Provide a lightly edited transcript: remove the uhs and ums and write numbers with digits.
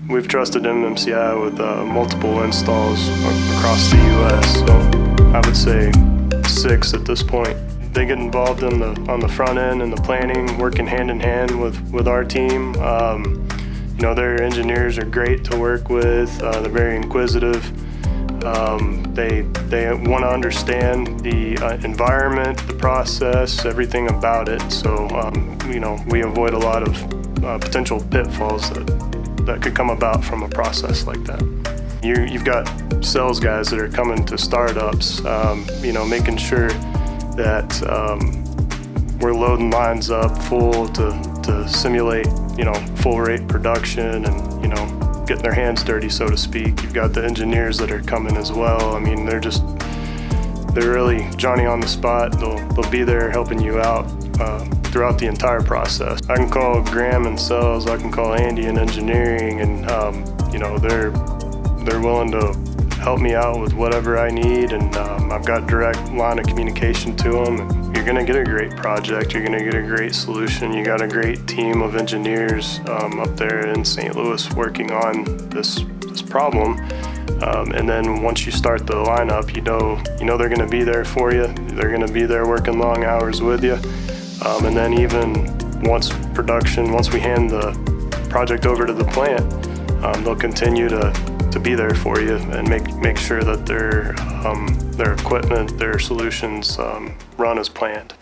We've trusted MMCI with multiple installs across the U.S., so I would say 6 at this point. They get involved on the front end and the planning, working hand in hand with our team. Their engineers are great to work with. They're very inquisitive. They want to understand the environment, the process, everything about it. So we avoid a lot of potential pitfalls that could come about from a process like that. You've got sales guys that are coming to startups, making sure that we're loading lines up full to simulate, full rate production and, getting their hands dirty, so to speak. You've got the engineers that are coming as well. I mean, they're really Johnny on the spot. They'll be there helping you out throughout the entire process. I can call Graham in sales, I can call Andy in engineering, and they're willing to help me out with whatever I need, and I've got direct line of communication to them. You're gonna get a great project, you're gonna get a great solution. You got a great team of engineers up there in St. Louis working on this problem. And then once you start the lineup, you know they're gonna be there for you. They're gonna be there working long hours with you. And then even once we hand the project over to the plant, they'll continue to be there for you and make sure that their equipment, their solutions run as planned.